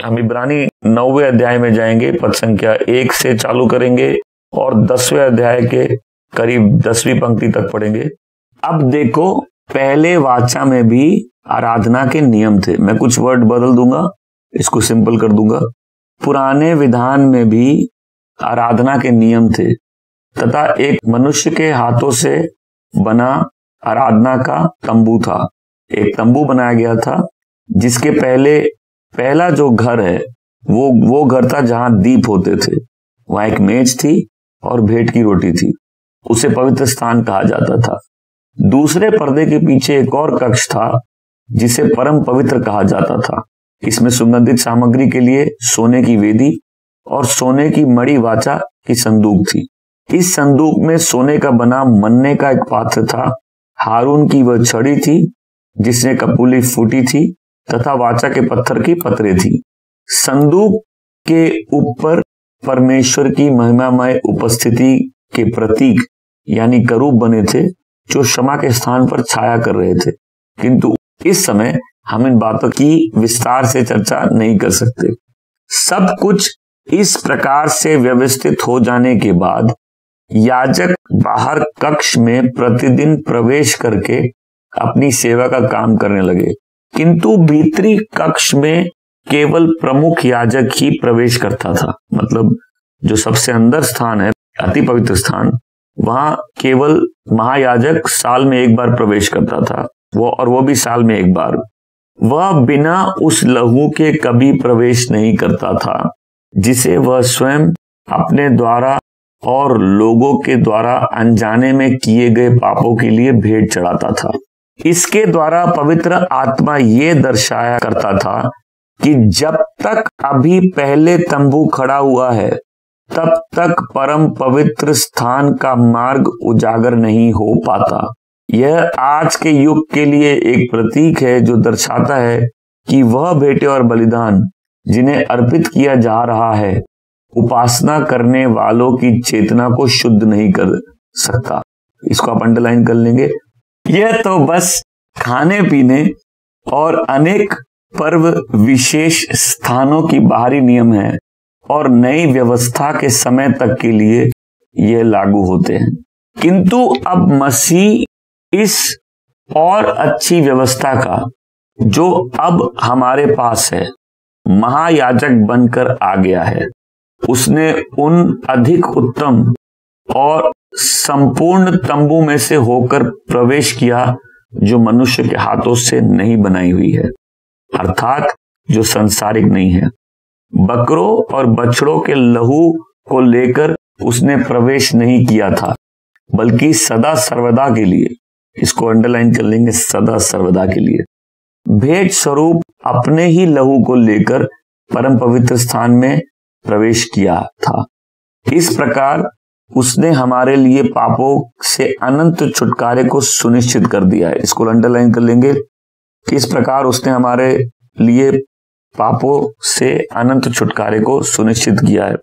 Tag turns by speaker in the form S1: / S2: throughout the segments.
S1: हम इब्रानी 9वें अध्याय में जाएंगे, पद संख्या 1 से चालू करेंगे और 10वें अध्याय के करीब 10वीं पंक्ति तक पढ़ेंगे। अब देखो, पहले वाचा में भी आराधना के नियम थे। मैं कुछ वर्ड बदल दूंगा, इसको सिंपल कर दूंगा। पुराने विधान में भी आराधना के नियम थे तथा एक मनुष्य के हाथों से बना आराधना का तंबू था। एक तंबू बनाया गया था जिसके पहला जो घर है वो घर था जहां दीप होते थे। वहां एक मेज थी और भेंट की रोटी थी। उसे पवित्र स्थान कहा जाता था। दूसरे पर्दे के पीछे एक और कक्ष था जिसे परम पवित्र कहा जाता था। इसमें सुगंधित सामग्री के लिए सोने की वेदी और सोने की मणि वाचा की संदूक थी। इस संदूक में सोने का बना मन्ने का एक पात्र था। हारून की वह छड़ी थी जिसने कपूली फूटी थी तथा वाचा के पत्थर की पत्रे थी। संदूक के ऊपर परमेश्वर की महिमामय उपस्थिति के प्रतीक यानी करूब बने थे जो क्षमा के स्थान पर छाया कर रहे थे। किंतु इस समय हम इन बातों की विस्तार से चर्चा नहीं कर सकते। सब कुछ इस प्रकार से व्यवस्थित हो जाने के बाद याजक बाहर कक्ष में प्रतिदिन प्रवेश करके अपनी सेवा का काम करने लगे। किंतु भीतरी कक्ष में केवल प्रमुख याजक ही प्रवेश करता था। मतलब जो सबसे अंदर स्थान है, अति पवित्र स्थान, वहां केवल महायाजक साल में एक बार प्रवेश करता था, वो भी साल में एक बार। वह बिना उस लहू के कभी प्रवेश नहीं करता था जिसे वह स्वयं अपने द्वारा और लोगों के द्वारा अनजाने में किए गए पापों के लिए भेंट चढ़ाता था। इसके द्वारा पवित्र आत्मा ये दर्शाया करता था कि जब तक अभी पहले तंबू खड़ा हुआ है तब तक परम पवित्र स्थान का मार्ग उजागर नहीं हो पाता। यह आज के युग के लिए एक प्रतीक है जो दर्शाता है कि वह भेंटें और बलिदान जिन्हें अर्पित किया जा रहा है उपासना करने वालों की चेतना को शुद्ध नहीं कर सकता। इसको आप अंडरलाइन कर लेंगे। यह तो बस खाने पीने और अनेक पर्व विशेष स्थानों की बाहरी नियम है और नई व्यवस्था के समय तक के लिए यह लागू होते हैं। किंतु अब मसीह इस और अच्छी व्यवस्था का जो अब हमारे पास है महायाजक बनकर आ गया है। उसने उन अधिक उत्तम और संपूर्ण तंबू में से होकर प्रवेश किया जो मनुष्य के हाथों से नहीं बनाई हुई है, अर्थात जो संसारिक नहीं है। बकरों और बछड़ों के लहू को लेकर उसने प्रवेश नहीं किया था, बल्कि सदा सर्वदा के लिए, इसको अंडरलाइन कर लेंगे, सदा सर्वदा के लिए भेंट स्वरूप अपने ही लहू को लेकर परम पवित्र स्थान में प्रवेश किया था। इस प्रकार उसने हमारे लिए पापों से अनंत छुटकारे को सुनिश्चित कर दिया है। इसको अंडरलाइन कर लेंगे। किस प्रकार उसने हमारे लिए पापों से अनंत छुटकारे को सुनिश्चित किया है।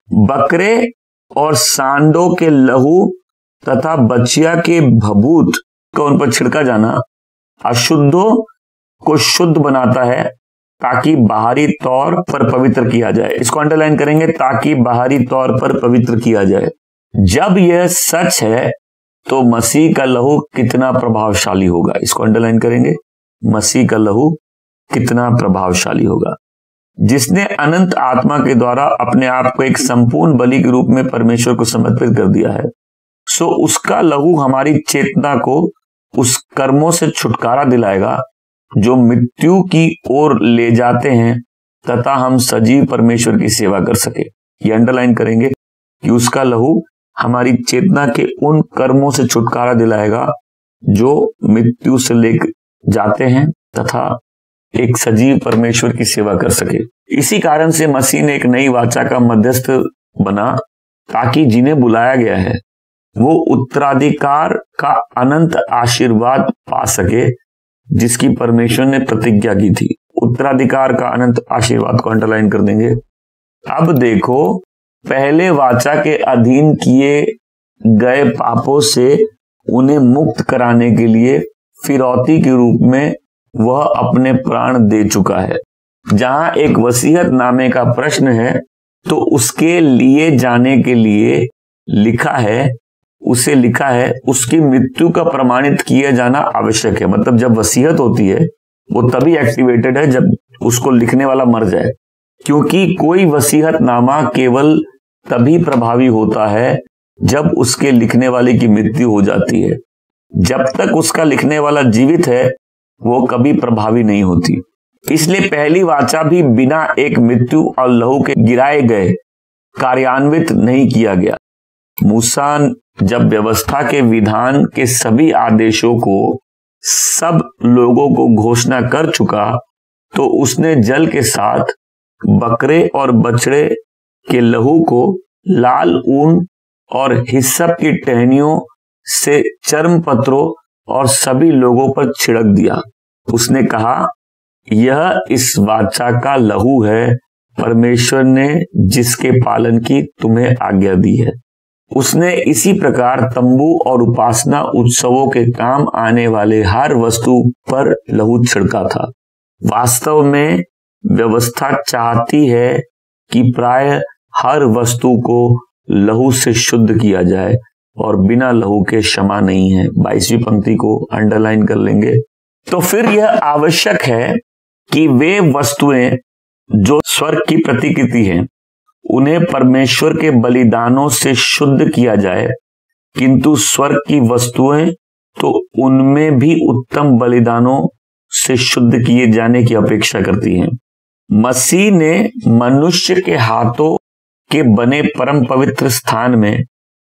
S1: बकरे और सांडों के लहू तथा बछिया के भभूत का उन पर छिड़का जाना अशुद्धों को शुद्ध बनाता है ताकि बाहरी तौर पर पवित्र किया जाए। इसको अंडरलाइन करेंगे, ताकि बाहरी तौर पर पवित्र किया जाए। जब यह सच है तो मसीह का लहू कितना प्रभावशाली होगा। इसको अंडरलाइन करेंगे, मसीह का लहू कितना प्रभावशाली होगा, जिसने अनंत आत्मा के द्वारा अपने आप को एक संपूर्ण बलि के रूप में परमेश्वर को समर्पित कर दिया है। सो उसका लहू हमारी चेतना को उस कर्मों से छुटकारा दिलाएगा जो मृत्यु की ओर ले जाते हैं तथा हम सजीव परमेश्वर की सेवा कर सके। ये अंडरलाइन करेंगे कि उसका लहू हमारी चेतना के उन कर्मों से छुटकारा दिलाएगा जो मृत्यु से ले जाते हैं तथा एक सजीव परमेश्वर की सेवा कर सके। इसी कारण से मसीह ने एक नई वाचा का मध्यस्थ बना ताकि जिन्हें बुलाया गया है वो उत्तराधिकार का अनंत आशीर्वाद पा सके जिसकी परमेश्वर ने प्रतिज्ञा की थी। उत्तराधिकार का अनंत आशीर्वाद को अंडरलाइन कर देंगे। अब देखो, पहले वाचा के अधीन किए गए पापों से उन्हें मुक्त कराने के लिए फिरौती के रूप में वह अपने प्राण दे चुका है। जहां एक वसीयत नामे का प्रश्न है तो उसके लिए जाने के लिए लिखा है उसकी मृत्यु का प्रमाणित किया जाना आवश्यक है। मतलब जब वसीयत होती है वो तभी एक्टिवेटेड है जब उसको लिखने वाला मर जाए, क्योंकि कोई वसीयतनामा केवल तभी प्रभावी होता है जब उसके लिखने वाले की मृत्यु हो जाती है। जब तक उसका लिखने वाला जीवित है वो कभी प्रभावी नहीं होती। इसलिए पहली वाचा भी बिना एक मृत्यु और लहू के गिराए गए कार्यान्वित नहीं किया गया। मूसा जब व्यवस्था के विधान के सभी आदेशों को सब लोगों को घोषणा कर चुका तो उसने जल के साथ बकरे और बछड़े के लहू को लाल ऊन और हिस्सप की टहनियों से चर्म पत्रों और सभी लोगों पर छिड़क दिया। उसने कहा, यह इस वाचा का लहू है परमेश्वर ने जिसके पालन की तुम्हें आज्ञा दी है। उसने इसी प्रकार तंबू और उपासना उत्सवों के काम आने वाले हर वस्तु पर लहू छिड़का था। वास्तव में व्यवस्था चाहती है कि प्राय हर वस्तु को लहू से शुद्ध किया जाए और बिना लहू के क्षमा नहीं है। 22वीं पंक्ति को अंडरलाइन कर लेंगे। तो फिर यह आवश्यक है कि वे वस्तुएं जो स्वर्ग की प्रतिकृति हैं उन्हें परमेश्वर के बलिदानों से शुद्ध किया जाए, किंतु स्वर्ग की वस्तुएं तो उनमें भी उत्तम बलिदानों से शुद्ध किए जाने की अपेक्षा करती हैं। मसीह ने मनुष्य के हाथों के बने परम पवित्र स्थान में,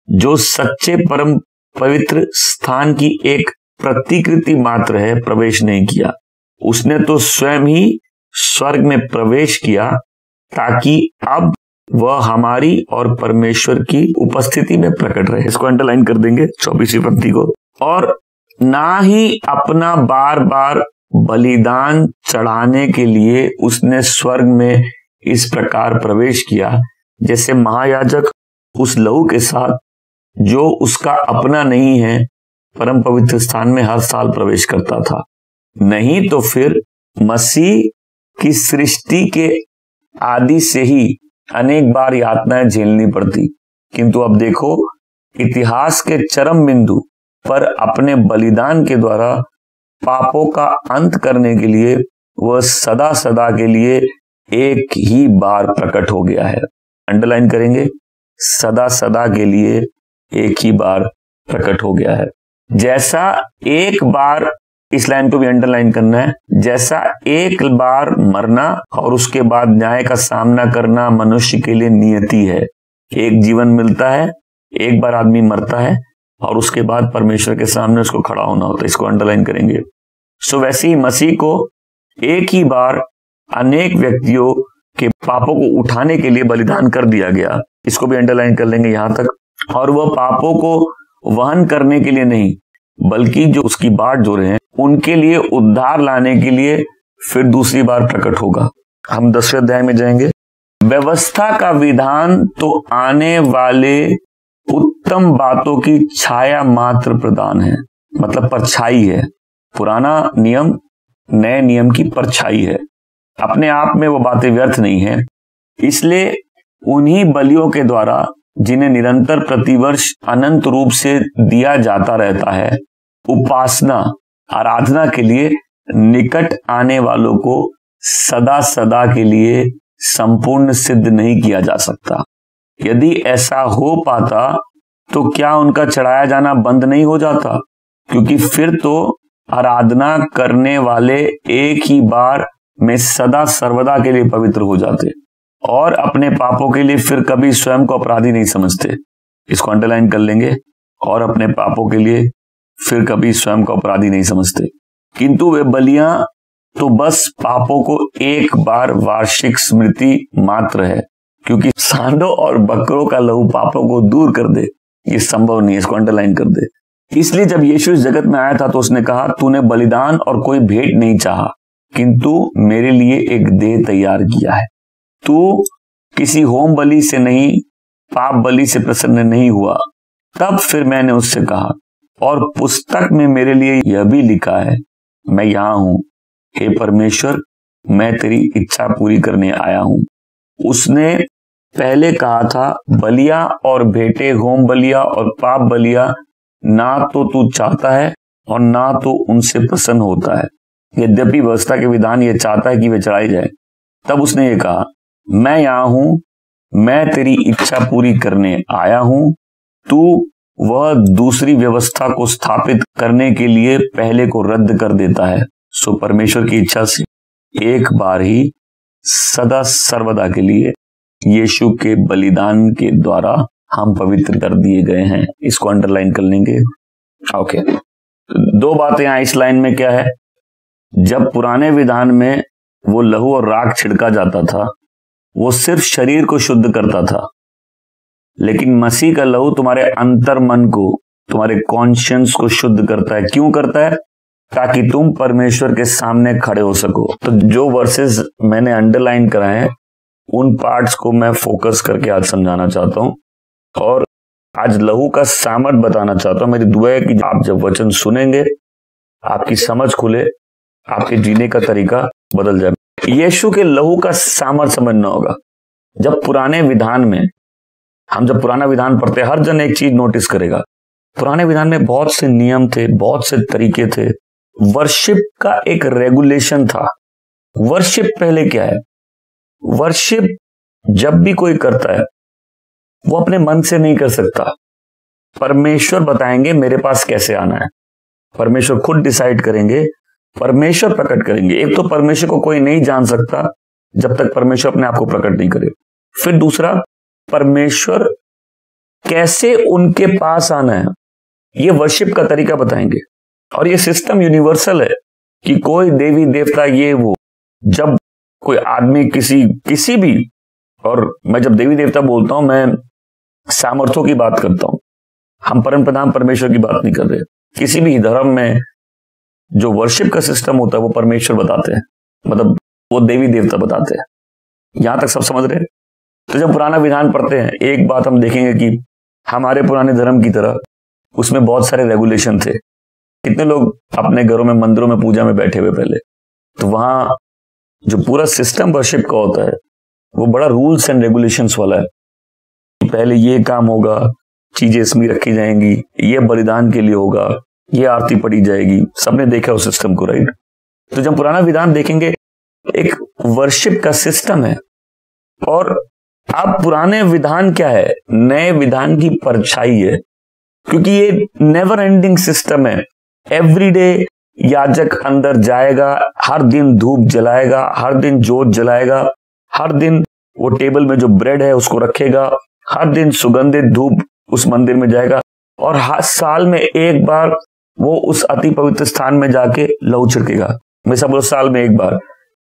S1: जो सच्चे परम पवित्र स्थान की एक प्रतिकृति मात्र है, प्रवेश नहीं किया। उसने तो स्वयं ही स्वर्ग में प्रवेश किया ताकि अब वह हमारी और परमेश्वर की उपस्थिति में प्रकट रहे। इसको अंडरलाइन कर देंगे 24वीं पंक्ति को। और ना ही अपना बार बार बलिदान चढ़ाने के लिए उसने स्वर्ग में इस प्रकार प्रवेश किया जैसे महायाजक उस लहू के साथ जो उसका अपना नहीं है परम पवित्र स्थान में हर साल प्रवेश करता था। नहीं तो फिर मसीह की सृष्टि के आदि से ही अनेक बार यातनाएं झेलनी पड़ती, किंतु अब देखो इतिहास के चरम बिंदु पर अपने बलिदान के द्वारा पापों का अंत करने के लिए वह सदा सदा के लिए एक ही बार प्रकट हो गया है। अंडरलाइन करेंगे, सदा सदा के लिए एक ही बार प्रकट हो गया है। जैसा एक बार, इस लाइन को भी अंडरलाइन करना है, जैसा एक बार मरना और उसके बाद न्याय का सामना करना मनुष्य के लिए नियति है। एक जीवन मिलता है, एक बार आदमी मरता है और उसके बाद परमेश्वर के सामने उसको खड़ा होना होता है। इसको अंडरलाइन करेंगे। सो वैसे ही मसीह को एक ही बार अनेक व्यक्तियों के पापों को उठाने के लिए बलिदान कर दिया गया। इसको भी अंडरलाइन कर लेंगे यहां तक। और वह पापों को वहन करने के लिए नहीं, बल्कि जो उसकी बाट जो रहे हैं उनके लिए उद्धार लाने के लिए फिर दूसरी बार प्रकट होगा। हम 10वें अध्याय में जाएंगे। व्यवस्था का विधान तो आने वाले उत्तम बातों की छाया मात्र प्रदान है, मतलब परछाई है। पुराना नियम नए नियम की परछाई है। अपने आप में वो बातें व्यर्थ नहीं है। इसलिए उन्हीं बलियों के द्वारा जिन्हें निरंतर प्रतिवर्ष अनंत रूप से दिया जाता रहता है, उपासना आराधना के लिए निकट आने वालों को सदा सदा के लिए संपूर्ण सिद्ध नहीं किया जा सकता। यदि ऐसा हो पाता तो क्या उनका चढ़ाया जाना बंद नहीं हो जाता? क्योंकि फिर तो आराधना करने वाले एक ही बार में सदा सर्वदा के लिए पवित्र हो जाते और अपने पापों के लिए फिर कभी स्वयं को अपराधी नहीं समझते। इसको अंडरलाइन कर लेंगे। और अपने पापों के लिए फिर कभी स्वयं को अपराधी नहीं समझते, किंतु वे बलियां तो बस पापों को एक बार वार्षिक स्मृति मात्र है। क्योंकि सांडों और बकरों का लहू पापों को दूर कर दे, ये संभव नहीं है। इसको अंडरलाइन कर दे। इसलिए जब यीशु इस जगत में आया था तो उसने कहा, तूने बलिदान और कोई भेंट नहीं चाहा, किंतु मेरे लिए एक देह तैयार किया है। तू किसी होम बलि से नहीं, पाप बलि से प्रसन्न नहीं हुआ। तब फिर मैंने उससे कहा, और पुस्तक में मेरे लिए यह भी लिखा है, मैं यहां हूं, हे परमेश्वर, मैं तेरी इच्छा पूरी करने आया हूं। उसने पहले कहा था बलिया और भेंटे, होम बलिया और पाप बलिया ना तो तू चाहता है और ना तो उनसे प्रसन्न होता है, यद्यपि व्यवस्था के विधान ये चाहता है कि वे चढ़ाई जाए। तब उसने ये कहा, मैं यहां हूं, मैं तेरी इच्छा पूरी करने आया हूं। तू वह दूसरी व्यवस्था को स्थापित करने के लिए पहले को रद्द कर देता है। सो परमेश्वर की इच्छा से एक बार ही सदा सर्वदा के लिए यीशु के बलिदान के द्वारा हम पवित्र कर दिए गए हैं। इसको अंडरलाइन कर लेंगे। ओके, दो बातें यहां इस लाइन में क्या है, जब पुराने विधान में वो लहू और राख छिड़का जाता था वो सिर्फ शरीर को शुद्ध करता था, लेकिन मसीह का लहू तुम्हारे अंतर मन को, तुम्हारे कॉन्शियंस को शुद्ध करता है। क्यों करता है? ताकि तुम परमेश्वर के सामने खड़े हो सको। तो जो वर्सेस मैंने अंडरलाइन कराए हैं उन पार्ट्स को मैं फोकस करके आज समझाना चाहता हूं और आज लहू का सामर्थ बताना चाहता हूं। मेरी दुआ है कि आप जब वचन सुनेंगे आपकी समझ खुले, आपके जीने का तरीका बदल जाए। यीशु के लहू का सामर्थ समझना होगा। जब पुराने विधान में हम जब पुराना विधान पढ़ते हैं, हर जन एक चीज नोटिस करेगा, पुराने विधान में बहुत से नियम थे, बहुत से तरीके थे। वर्शिप का एक रेगुलेशन था। वर्शिप पहले क्या है? वर्शिप जब भी कोई करता है वो अपने मन से नहीं कर सकता। परमेश्वर बताएंगे मेरे पास कैसे आना है, परमेश्वर खुद डिसाइड करेंगे, परमेश्वर प्रकट करेंगे। एक तो परमेश्वर को कोई नहीं जान सकता जब तक परमेश्वर अपने आप को प्रकट नहीं करे। फिर दूसरा, परमेश्वर कैसे उनके पास आना है ये वर्शिप का तरीका बताएंगे। और ये सिस्टम यूनिवर्सल है कि कोई देवी देवता ये वो, जब कोई आदमी किसी भी, और मैं जब देवी देवता बोलता हूं मैं सामर्थ्यों की बात करता हूं, हम परम प्रधान परमेश्वर की बात नहीं कर रहे। किसी भी धर्म में जो वर्शिप का सिस्टम होता है वो परमेश्वर बताते हैं, मतलब वो देवी देवता बताते हैं। यहां तक सब समझ रहे हैं? तो जब पुराना विधान पढ़ते हैं एक बात हम देखेंगे कि हमारे पुराने धर्म की तरह उसमें बहुत सारे रेगुलेशन थे। कितने लोग अपने घरों में मंदिरों में पूजा में बैठे हुए पहले, तो वहां जो पूरा सिस्टम वर्शिप का होता है वो बड़ा रूल्स एंड रेगुलेशंस वाला है। पहले ये काम होगा, चीजें इसमें रखी जाएंगी, ये बलिदान के लिए होगा, ये आरती पढ़ी जाएगी। सबने देखा उस सिस्टम को, राइट? तो जब पुराना विधान देखेंगे एक वर्शिप का सिस्टम है। और अब पुराने विधान क्या है? नए विधान की परछाई है, क्योंकि ये नेवर एंडिंग सिस्टम है। एवरीडे याजक अंदर जाएगा, हर दिन धूप जलाएगा, हर दिन जोत जलाएगा, हर दिन वो टेबल में जो ब्रेड है उसको रखेगा, हर दिन सुगंधित धूप उस मंदिर में जाएगा, और हर साल में एक बार वो उस अति पवित्र स्थान में जाके लहू छिड़केगा। मैं सब बोलो साल में एक बार,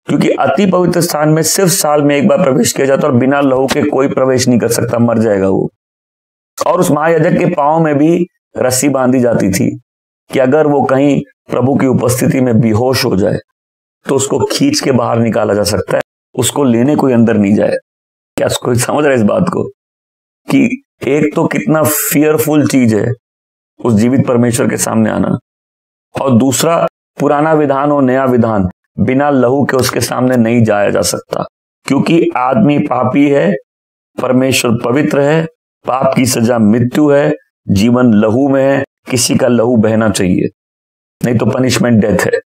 S1: क्योंकि अति पवित्र स्थान में सिर्फ साल में एक बार प्रवेश किया जाता है और बिना लहू के कोई प्रवेश नहीं कर सकता, मर जाएगा वो। और उस महायाजक के पांव में भी रस्सी बांधी जाती थी कि अगर वो कहीं प्रभु की उपस्थिति में बेहोश हो जाए तो उसको खींच के बाहर निकाला जा सकता है, उसको लेने कोई अंदर नहीं जाए। क्या कोई समझ रहा है इस बात को कि एक तो कितना फियरफुल चीज है उस जीवित परमेश्वर के सामने आना, और दूसरा पुराना विधान और नया विधान बिना लहू के उसके सामने नहीं जाया जा सकता, क्योंकि आदमी पापी है, परमेश्वर पवित्र है, पाप की सजा मृत्यु है, जीवन लहू में है, किसी का लहू बहना चाहिए, नहीं तो पनिशमेंट डेथ है।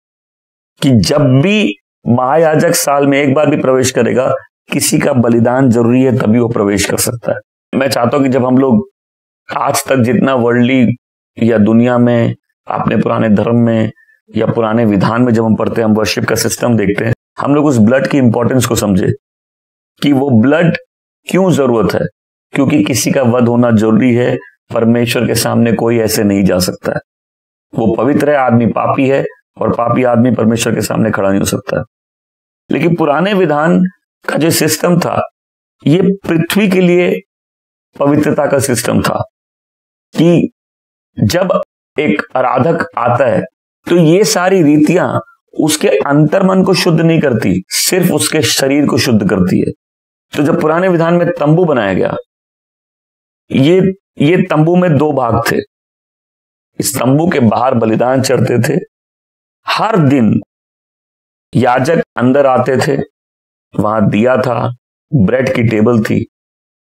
S1: कि जब भी महायाजक साल में एक बार भी प्रवेश करेगा, किसी का बलिदान जरूरी है तभी वो प्रवेश कर सकता है। मैं चाहता हूं कि जब हम लोग आज तक जितना वर्ल्डली या दुनिया में अपने पुराने धर्म में या पुराने विधान में जब हम पढ़ते हैं, हम वर्शिप का सिस्टम देखते हैं, हम लोग उस ब्लड की इंपॉर्टेंस को समझे कि वो ब्लड क्यों जरूरत है। क्योंकि किसी का वध होना जरूरी है, परमेश्वर के सामने कोई ऐसे नहीं जा सकता है। वो पवित्र है, आदमी पापी है, और पापी आदमी परमेश्वर के सामने खड़ा नहीं हो सकता। लेकिन पुराने विधान का जो सिस्टम था ये पृथ्वी के लिए पवित्रता का सिस्टम था, कि जब एक आराधक आता है तो ये सारी रीतियां उसके अंतर्मन को शुद्ध नहीं करती, सिर्फ उसके शरीर को शुद्ध करती है। तो जब पुराने विधान में तंबू बनाया गया, ये तंबू में दो भाग थे। इस तंबू के बाहर बलिदान चढ़ते थे, हर दिन याजक अंदर आते थे, वहां दिया था, ब्रेड की टेबल थी,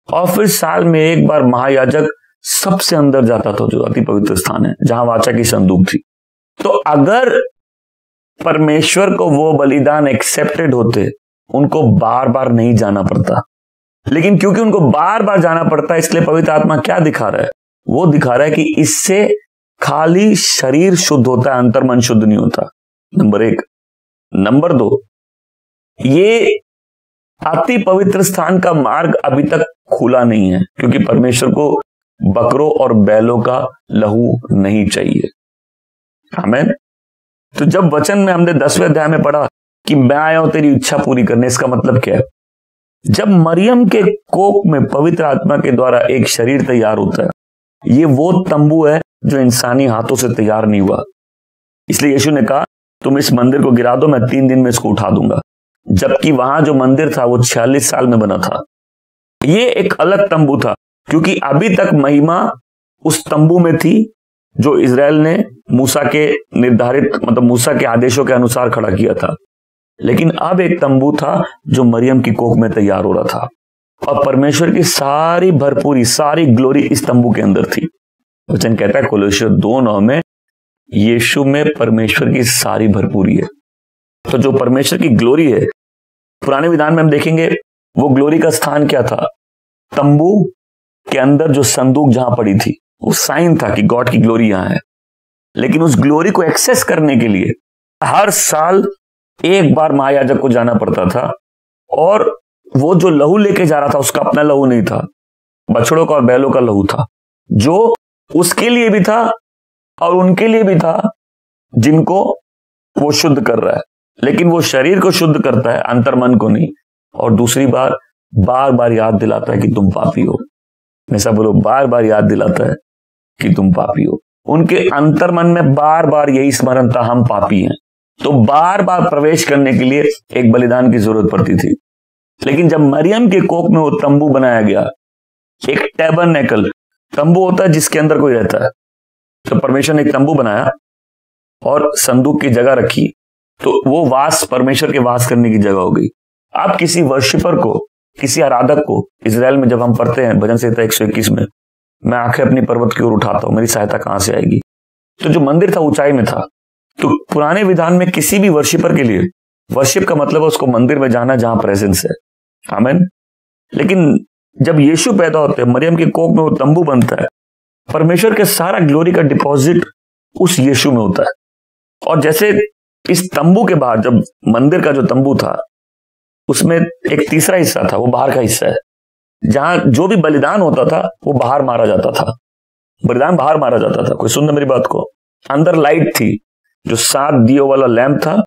S1: और फिर साल में एक बार महायाजक सबसे अंदर जाता था, जो अति पवित्र स्थान है, जहां वाचा की संदूक थी। तो अगर परमेश्वर को वो बलिदान एक्सेप्टेड होते, उनको बार बार नहीं जाना पड़ता। लेकिन क्योंकि उनको बार बार जाना पड़ता है, इसलिए पवित्र आत्मा क्या दिखा रहा है? वो दिखा रहा है कि इससे खाली शरीर शुद्ध होता है, अंतर्मन शुद्ध नहीं होता। नंबर 1। नंबर 2, ये अति पवित्र स्थान का मार्ग अभी तक खुला नहीं है, क्योंकि परमेश्वर को बकरों और बैलों का लहू नहीं चाहिए। आमीन। तो जब वचन में हमने 10वें अध्याय में पढ़ा कि मैं आया हूं तेरी इच्छा पूरी करने, इसका मतलब क्या है? जब मरियम के कोख में पवित्र आत्मा के द्वारा एक शरीर तैयार होता है, ये वो तंबू है जो इंसानी हाथों से तैयार नहीं हुआ। इसलिए यीशु ने कहा तुम इस मंदिर को गिरा दो, मैं 3 दिन में इसको उठा दूंगा। जबकि वहां जो मंदिर था वो 46 साल में बना था। ये एक अलग तंबू था, क्योंकि अभी तक महिमा उस तंबू में थी जो इजराइल ने मूसा के निर्धारित, मतलब मूसा के आदेशों के अनुसार खड़ा किया था। लेकिन अब एक तंबू था जो मरियम की कोख में तैयार हो रहा था, और परमेश्वर की सारी भरपूरी, सारी ग्लोरी इस तंबू के अंदर थी। वचन कहता है कोलोसियों 2:9 में, यीशु में परमेश्वर की सारी भरपूरी है। तो जो परमेश्वर की ग्लोरी है, पुराने विधान में हम देखेंगे वो ग्लोरी का स्थान क्या था? तंबू के अंदर जो संदूक जहां पड़ी थी, वो साइन था कि गॉड की ग्लोरी यहां है। लेकिन उस ग्लोरी को एक्सेस करने के लिए हर साल एक बार महायाजक को जाना पड़ता था, और वो जो लहू लेके जा रहा था उसका अपना लहू नहीं था, बछड़ों का और बैलों का लहू था, जो उसके लिए भी था और उनके लिए भी था जिनको वो शुद्ध कर रहा है। लेकिन वो शरीर को शुद्ध करता है, अंतर्मन को नहीं। और दूसरी बार बार बार याद दिलाता है कि तुम पापी हो। ऐसा बोलो, बार बार याद दिलाता है कि तुम पापी हो। उनके अंतर्मन में बार बार यही स्मरण था, हम पापी हैं। तो बार बार प्रवेश करने के लिए एक बलिदान की जरूरत पड़ती थी। लेकिन जब मरियम के कोख में वो तंबू बनाया गया, एक टैबरनेकल तंबू होता है जिसके अंदर कोई रहता है, तो परमेश्वर ने एक तंबू बनाया और संदूक की जगह रखी, तो वो वास परमेश्वर के वास करने की जगह हो गई। आप किसी वर्शिपर को, किसी आराधक को, इजराइल में जब हम पढ़ते हैं भजन संहिता 121 में, मैं आंखें अपनी पर्वत की ओर उठाता हूं, मेरी सहायता कहां से आएगी? तो जो मंदिर था ऊंचाई में था। तो पुराने विधान में किसी भी वर्शिपर के लिए वर्शिप का मतलब है उसको मंदिर में जाना जहां प्रेजेंस है। आमीन। लेकिन जब यीशु पैदा होते हैं, मरियम के कोख में वो तंबू बनता है, परमेश्वर के सारा ग्लोरी का डिपॉजिट उस यीशु में होता है। और जैसे इस तंबू के बाहर, जब मंदिर का जो तंबू था उसमें एक तीसरा हिस्सा था, वो बाहर का हिस्सा है, जहां जो भी बलिदान होता था वो बाहर मारा जाता था। बलिदान बाहर मारा जाता था। कोई सुन मेरी बात को? अंदर लाइट थी, जो 7 दियो वाला लैंप था,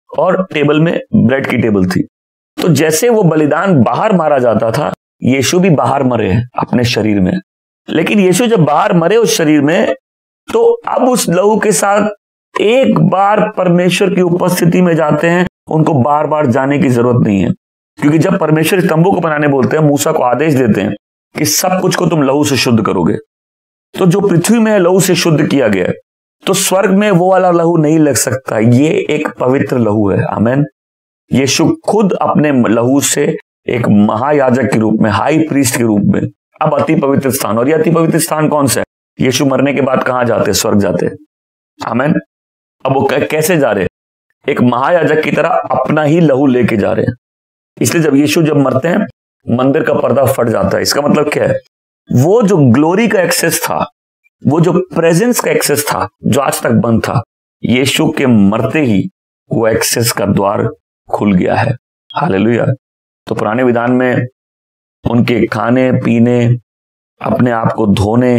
S1: और टेबल में ब्रेड की टेबल थी। तो जैसे वो बलिदान बाहर मारा जाता था, यीशु भी बाहर मरे हैं अपने शरीर में। लेकिन यीशु जब बाहर मरे उस शरीर में, तो अब उस लहू के साथ एक बार परमेश्वर की उपस्थिति में जाते हैं, उनको बार बार जाने की जरूरत नहीं है। क्योंकि जब परमेश्वर इस तंबू को बनाने बोलते हैं, मूसा को आदेश देते हैं कि सब कुछ को तुम लहू से शुद्ध करोगे। तो जो पृथ्वी में है लहू से शुद्ध किया गया है, तो स्वर्ग में वो वाला लहू नहीं लग सकता। ये एक पवित्र लहू है। आमीन। यीशु खुद अपने लहू से एक महायाजक के रूप में, हाई प्रीस्ट के रूप में, अब अति पवित्र स्थान। और ये अति पवित्र स्थान कौन सा है? यीशु मरने के बाद कहां जाते? स्वर्ग जाते। आमीन। अब वो कैसे जा रहे? एक महायाजक की तरह अपना ही लहू लेके जा रहे हैं। इसलिए जब यीशु जब मरते हैं, मंदिर का पर्दा फट जाता है। इसका मतलब क्या है? वो जो ग्लोरी का एक्सेस था, वो जो प्रेजेंस का एक्सेस था, जो आज तक बंद था, यीशु के मरते ही वो एक्सेस का द्वार खुल गया है। हालेलुया। तो पुराने विधान में उनके खाने पीने, अपने आप को धोने,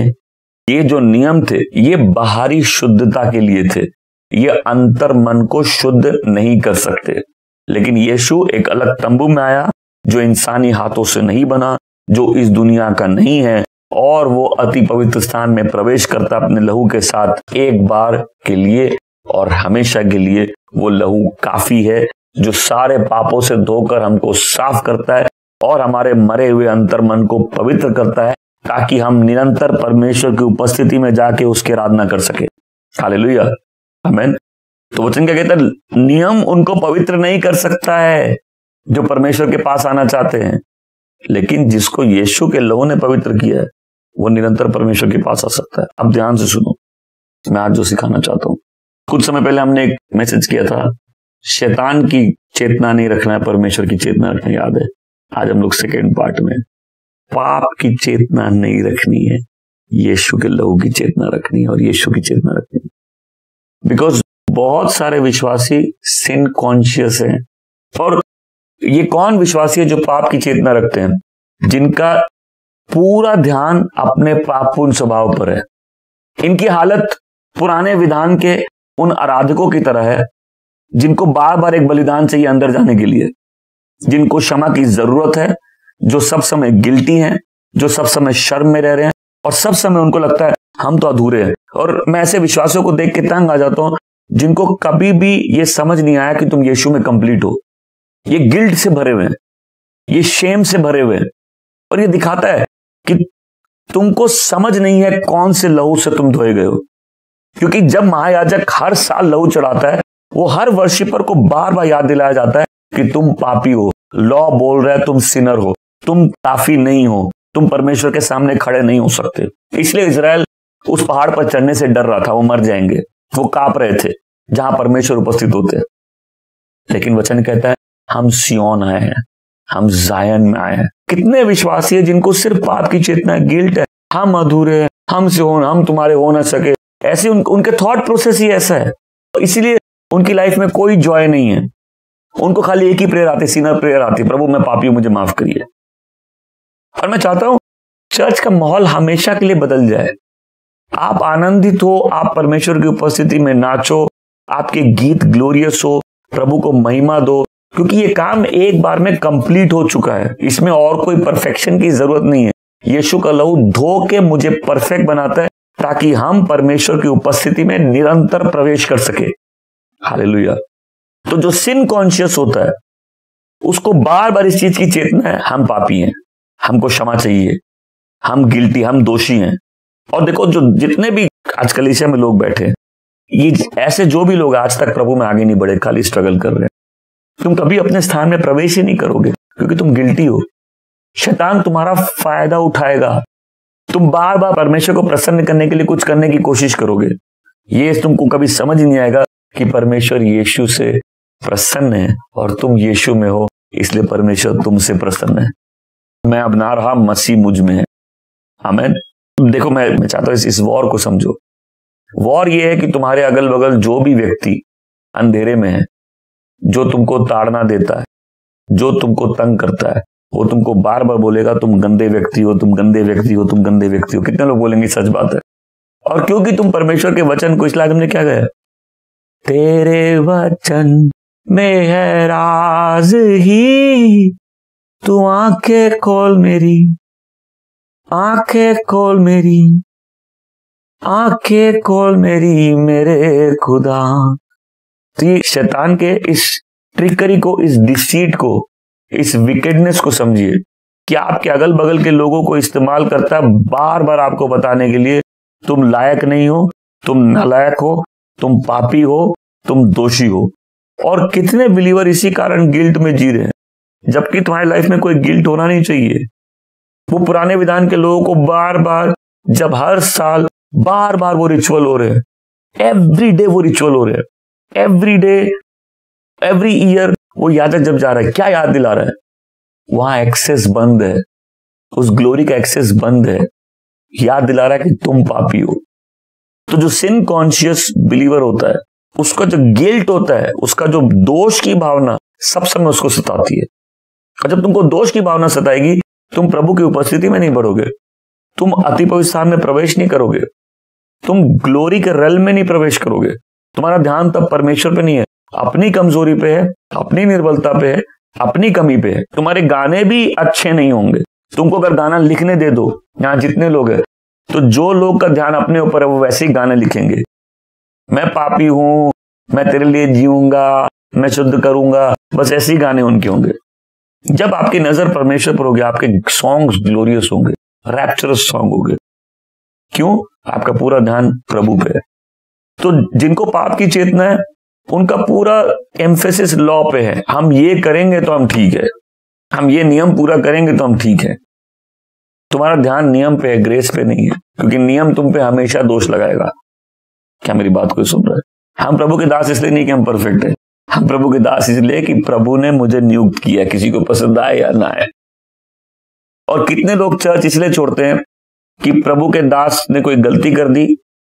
S1: ये जो नियम थे, ये बाहरी शुद्धता के लिए थे। ये अंतर मन को शुद्ध नहीं कर सकते। लेकिन यीशु एक अलग तंबू में आया, जो इंसानी हाथों से नहीं बना, जो इस दुनिया का नहीं है, और वो अति पवित्र स्थान में प्रवेश करता अपने लहू के साथ, एक बार के लिए और हमेशा के लिए। वो लहू काफी है, जो सारे पापों से धोकर हमको साफ करता है और हमारे मरे हुए अंतर्मन को पवित्र करता है, ताकि हम निरंतर परमेश्वर की उपस्थिति में जाके उसकी आराधना कर सके। हालेलुया। आमीन। तो वचन क्या कहता है? नियम उनको पवित्र नहीं कर सकता है जो परमेश्वर के पास आना चाहते हैं, लेकिन जिसको यीशु के लहू ने पवित्र किया है वो निरंतर परमेश्वर के पास आ सकता है। अब ध्यान से सुनो, मैं आज जो सिखाना चाहता हूं। कुछ समय पहले हमने एक मैसेज किया था, शैतान की चेतना नहीं रखना है, परमेश्वर की चेतना रखना, याद है? आज हम लोग सेकेंड पार्ट में, पाप की चेतना नहीं रखनी है, यीशु के लहू की चेतना रखनी है और यीशु की चेतना रखनी है। बिकॉज बहुत सारे विश्वासी सिन कॉन्शियस हैं। और ये कौन विश्वासी है जो पाप की चेतना रखते हैं? जिनका पूरा ध्यान अपने पापपूर्ण स्वभाव पर है। इनकी हालत पुराने विधान के उन आराधकों की तरह है जिनको बार बार एक बलिदान चाहिए अंदर जाने के लिए, जिनको क्षमा की जरूरत है, जो सब समय गिल्टी हैं, जो सब समय शर्म में रह रहे हैं और सब समय उनको लगता है हम तो अधूरे हैं। और मैं ऐसे विश्वासियों को देख के तंग आ जाता हूं जिनको कभी भी ये समझ नहीं आया कि तुम यीशु में कंप्लीट हो। ये गिल्ट से भरे हुए हैं, ये शेम से भरे हुए हैं, और ये दिखाता है कि तुमको समझ नहीं है कौन से लहू से तुम धोए गए हो। क्योंकि जब महायाजक हर साल लहू चढ़ाता है, वो हर वर्शिपर को बार बार याद दिलाया जाता है कि तुम पापी हो, लॉ बोल रहा है तुम सिनर हो, तुम काफी नहीं हो, तुम परमेश्वर के सामने खड़े नहीं हो सकते। इसलिए इजराइल उस पहाड़ पर चढ़ने से डर रहा था, वो मर जाएंगे, वो कांप रहे थे जहां परमेश्वर उपस्थित होते। लेकिन वचन कहता है हम सियोन आए हैं, हम जायन में आए हैं। कितने विश्वासी है जिनको सिर्फ पाप की चेतना, गिल्ट है, हम अधूरे हैं, हमसे हो, हम तुम्हारे हो ना सके, ऐसे उनके थॉट प्रोसेस ही ऐसा है। इसीलिए उनकी लाइफ में कोई जॉय नहीं है। उनको खाली एक ही प्रेयर आती, सीनर प्रेयर आती, प्रभु मैं पापी हूं, मुझे माफ करिए। और मैं चाहता हूं चर्च का माहौल हमेशा के लिए बदल जाए। आप आनंदित हो, आप परमेश्वर की उपस्थिति में नाचो, आपके गीत ग्लोरियस हो, प्रभु को महिमा दो, क्योंकि ये काम एक बार में कंप्लीट हो चुका है। इसमें और कोई परफेक्शन की जरूरत नहीं है। यीशु का लहू धो के मुझे परफेक्ट बनाता है ताकि हम परमेश्वर की उपस्थिति में निरंतर प्रवेश कर सके। हालेलुया। तो जो सिन कॉन्शियस होता है उसको बार बार इस चीज की चेतना है, हम पापी हैं, हमको क्षमा चाहिए, हम गिल्टी, हम दोषी हैं। और देखो जो जितने भी आज कलीसिया में लोग बैठे हैं, ये ऐसे जो भी लोग आज तक प्रभु में आगे नहीं बढ़े, खाली स्ट्रगल कर रहे हैं, तुम कभी अपने स्थान में प्रवेश ही नहीं करोगे क्योंकि तुम गिल्टी हो। शैतान तुम्हारा फायदा उठाएगा, तुम बार बार परमेश्वर को प्रसन्न करने के लिए कुछ करने की कोशिश करोगे। ये तुमको कभी समझ नहीं आएगा कि परमेश्वर यीशु से प्रसन्न है और तुम यीशु में हो, इसलिए परमेश्वर तुमसे प्रसन्न है। मैं अब ना रहा, मसीह मुझ में है। आमीन। देखो मैं चाहता हूं इस वॉर को समझो। वॉर ये है कि तुम्हारे अगल बगल जो भी व्यक्ति अंधेरे में है, जो तुमको ताड़ना देता है, जो तुमको तंग करता है, वो तुमको बार बार बोलेगा तुम गंदे व्यक्ति हो, तुम गंदे व्यक्ति हो, तुम गंदे व्यक्ति हो। कितने लोग बोलेंगे सच बात है। और क्योंकि तुम परमेश्वर के वचन को, इसलिए हमने क्या कहा, तेरे वचन में है राज ही, तू आंखें खोल मेरी, आंखें खोल मेरी, आंखें खोल मेरी मेरे खुदा। तो ये शैतान के इस ट्रिकरी को, इस डिसीट को, इस विकेडनेस को समझिए कि आपके अगल बगल के लोगों को इस्तेमाल करता है बार बार आपको बताने के लिए तुम लायक नहीं हो, तुम नालायक हो, तुम पापी हो, तुम दोषी हो। और कितने बिलीवर इसी कारण गिल्ट में जी रहे हैं, जबकि तुम्हारी लाइफ में कोई गिल्ट होना नहीं चाहिए। वो पुराने विधान के लोगों को बार बार, जब हर साल बार बार वो रिचुअल हो रहे हैं, एवरी डे वो रिचुअल हो रहे हैं, एवरी डे एवरी ईयर वो याजक जब जा रहा है, क्या याद दिला रहा है? वहां एक्सेस बंद है, उस ग्लोरी का एक्सेस बंद है, याद दिला रहा है कि तुम पापी हो। तो जो सिन कॉन्शियस बिलीवर होता है, उसका जो गिल्ट होता है, उसका जो दोष की भावना सब समय उसको सताती है। और जब तुमको दोष की भावना सताएगी, तुम प्रभु की उपस्थिति में नहीं बढ़ोगे, तुम अति पवित्र स्थान में प्रवेश नहीं करोगे, तुम ग्लोरी के रेल में नहीं प्रवेश करोगे। तुम्हारा ध्यान तब परमेश्वर पे नहीं है, अपनी कमजोरी पे है, अपनी निर्बलता पे है, अपनी कमी पे है। तुम्हारे गाने भी अच्छे नहीं होंगे। तुमको अगर गाना लिखने दे दो, यहां जितने लोग हैं, तो जो लोग का ध्यान अपने ऊपर है वो वैसे ही गाने लिखेंगे। मैं पापी हूं, मैं तेरे लिए जीऊंगा, मैं शुद्ध करूंगा, बस ऐसे ही गाने उनके होंगे। जब आपकी नजर परमेश्वर पर होगी, आपके सॉन्ग्स ग्लोरियस होंगे, रैप्चरस सॉन्ग होंगे। क्यों? आपका पूरा ध्यान प्रभु पे है। तो जिनको पाप की चेतना है उनका पूरा एम्फेसिस लॉ पे है, हम ये करेंगे तो हम ठीक है, हम ये नियम पूरा करेंगे तो हम ठीक है। तुम्हारा ध्यान नियम पे है, ग्रेस पे नहीं है, क्योंकि नियम तुम पे हमेशा दोष लगाएगा। क्या मेरी बात कोई सुन रहा है? हम प्रभु के दास इसलिए नहीं कि हम परफेक्ट है, हम प्रभु के दास इसलिए कि प्रभु ने मुझे नियुक्त किया, किसी को पसंद आए या ना आए। और कितने लोग चर्च इसलिए छोड़ते हैं कि प्रभु के दास ने कोई गलती कर दी,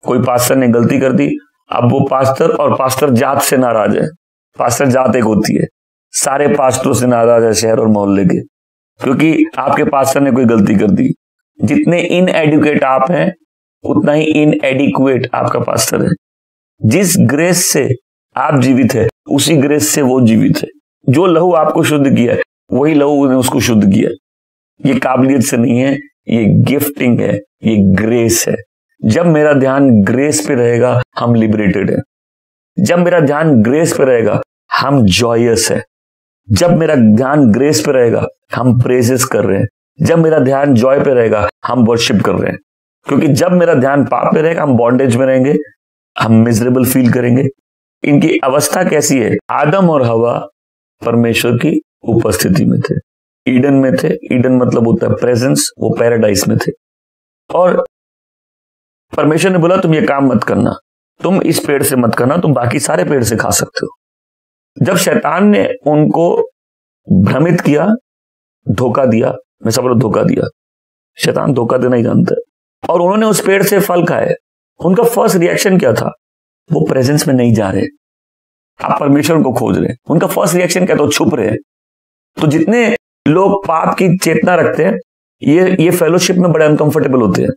S1: कोई पास्टर ने गलती कर दी, अब वो पास्टर और पास्टर जात से नाराज है। पास्टर जात एक होती है, सारे पास्टरों से नाराज है शहर और मोहल्ले के, क्योंकि आपके पास्टर ने कोई गलती कर दी। जितने इनएडुकेट आप हैं उतना ही इनएडिक्वेट आपका पास्टर है। जिस ग्रेस से आप जीवित है उसी ग्रेस से वो जीवित है। जो लहू आपको शुद्ध किया है वही लहू ने उसको शुद्ध किया। ये काबिलियत से नहीं है, ये गिफ्टिंग है, ये ग्रेस है। जब मेरा ध्यान ग्रेस पे रहेगा हम लिबरेटेड है। जब मेरा ध्यान ग्रेस पे रहेगा हम जॉयस है। जब मेरा ध्यान ग्रेस पे रहेगा हम प्रेजेस कर रहे हैं। जब मेरा ध्यान जॉय पे रहेगा हम वर्शिप कर रहे हैं। क्योंकि जब मेरा ध्यान पाप पे रहेगा हम बॉन्डेज में रहेंगे, हम मिजरेबल फील करेंगे। इनकी अवस्था कैसी है? आदम और हवा परमेश्वर की उपस्थिति में थे, ईडन में थे। ईडन मतलब होता है प्रेजेंस, वो पैराडाइस में थे। और परमेश्वर ने बोला तुम ये काम मत करना, तुम इस पेड़ से मत करना, तुम बाकी सारे पेड़ से खा सकते हो। जब शैतान ने उनको भ्रमित किया, धोखा दिया, मैं सब लोग धोखा दिया, शैतान धोखा देना ही जानता है, और उन्होंने उस पेड़ से फल खाए, उनका फर्स्ट रिएक्शन क्या था? वो प्रेजेंस में नहीं जा रहे, आप परमेश्वर को खोज रहे। उनका फर्स्ट रिएक्शन क्या था? तो छुप रहे। तो जितने लोग पाप की चेतना रखते हैं ये फेलोशिप में बड़े अनकंफर्टेबल होते हैं।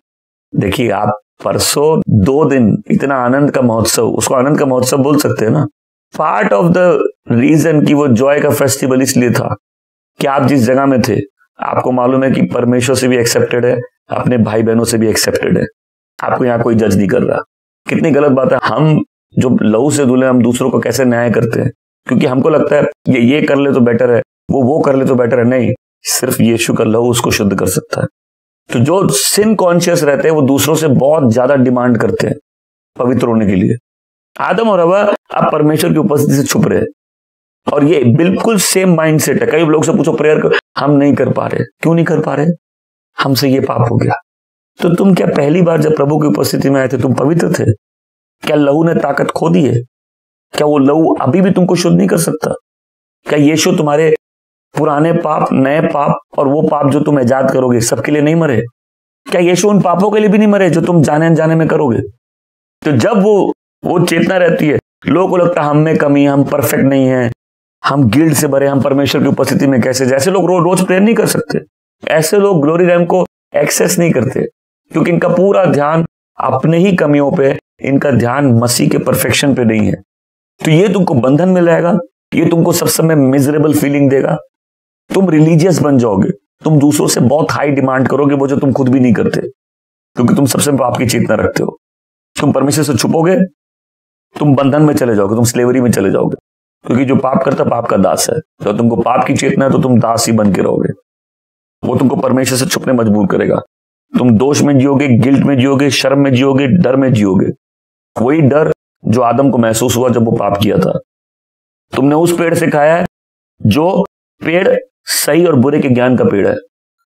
S1: देखिए, आप परसों 2 दिन इतना आनंद का महोत्सव, उसको आनंद का महोत्सव बोल सकते हैं ना। पार्ट ऑफ द रीजन कि वो जॉय का फेस्टिवल इसलिए था कि आप जिस जगह में थे आपको मालूम है कि परमेश्वर से भी एक्सेप्टेड है, अपने भाई बहनों से भी एक्सेप्टेड है। आपको यहाँ कोई जज नहीं कर रहा। कितनी गलत बात है, हम जो लहू से धुले हम दूसरों को कैसे न्याय करते हैं, क्योंकि हमको लगता है ये कर ले तो बेटर है, वो कर ले तो बेटर है। नहीं, सिर्फ यीशु का लहू उसको शुद्ध कर सकता है। तो जो सिन कॉन्शियस रहते हैं वो दूसरों से बहुत ज्यादा डिमांड करते हैं पवित्र होने के लिए। आदम और हवा अब परमेश्वर की उपस्थिति से छुप रहे, और ये बिल्कुल सेम माइंडसेट है। कई लोग से पूछो प्रेयर कर, हम नहीं कर पा रहे। क्यों नहीं कर पा रहे? हमसे ये पाप हो गया। तो तुम क्या पहली बार जब प्रभु की उपस्थिति में आए थे तुम पवित्र थे? क्या लहू ने ताकत खो दी है? क्या वो लहू अभी भी तुमको शुद्ध नहीं कर सकता? क्या यीशु तुम्हारे पुराने पाप, नए पाप और वो पाप जो तुम इजाद करोगे सबके लिए नहीं मरे? क्या यीशु उन पापों के लिए भी नहीं मरे जो तुम जाने अनजाने में करोगे? तो जब वो चेतना रहती है, लोगों को लगता है हम में कमी, हम परफेक्ट नहीं है, हम गिल्ट से भरे, हम परमेश्वर की उपस्थिति में कैसे? जैसे लोग रोज प्रेयर नहीं कर सकते, ऐसे लोग ग्लोरी रैम को एक्सेस नहीं करते, क्योंकि इनका पूरा ध्यान अपने ही कमियों पे, इनका ध्यान मसीह के परफेक्शन पे नहीं है। तो ये तुमको बंधन में लाएगा, ये तुमको सब समय मिजरेबल फीलिंग देगा, तुम रिलीजियस बन जाओगे, तुम दूसरों से बहुत हाई डिमांड करोगे वो जो तुम खुद भी नहीं करते, क्योंकि तुम सबसे पाप की चेतना रखते हो। तुम परमेश्वर से छुपोगे, तुम बंधन में चले जाओगे, तुम स्लेवरी में चले जाओगे, क्योंकि जो पाप करता पाप का दास है। तो तुमको पाप की चेतना है तो तुम दास ही बन के रहोगे। वो तुमको परमेश्वर से छुपने मजबूर करेगा। तुम दोष में जियोगे, गिल्ट में जियोगे, शर्म में जियोगे, डर में जियोगे। वही डर जो आदम को महसूस हुआ जब वो पाप किया था। तुमने उस पेड़ से खाया है जो पेड़ सही और बुरे के ज्ञान का पेड़ है।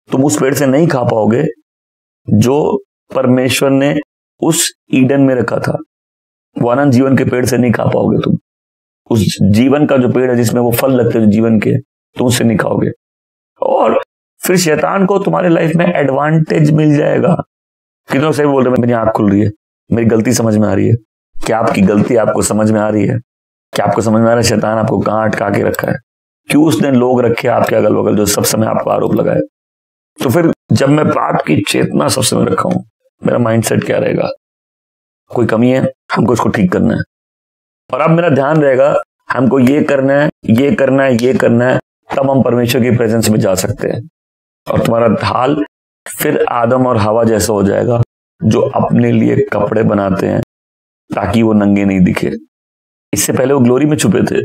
S1: तुम उस पेड़ से नहीं खा पाओगे जो परमेश्वर ने उस ईडन में रखा था। वो अनंत जीवन के पेड़ से नहीं खा पाओगे तुम। उस जीवन का जो पेड़ है जिसमें वो फल लगते हैं जीवन के, तुम उससे नहीं खाओगे। और फिर शैतान को तुम्हारे लाइफ में एडवांटेज मिल जाएगा। कितनों से बोल रहे हैं मेरी आंख खुल रही है, मेरी गलती समझ में आ रही है। क्या आपकी गलती आपको समझ में आ रही है? क्या आपको समझ में आ रहा है शैतान आपको कहां अटका के रखा है? क्यों उसने लोग रखे आपके अगल बगल जो सब समय आपको आरोप लगाए? तो फिर जब मैं पाप की चेतना सब समय रखा हूं, मेरा माइंडसेट क्या रहेगा? कोई कमी है, हमको इसको ठीक करना है। और अब मेरा ध्यान रहेगा हमको ये करना है, ये करना है, ये करना है, तब हम परमेश्वर की प्रेजेंस में जा सकते हैं। और तुम्हारा हाल फिर आदम और हवा जैसा हो जाएगा जो अपने लिए कपड़े बनाते हैं ताकि वो नंगे नहीं दिखे। इससे पहले वो ग्लोरी में छुपे थे,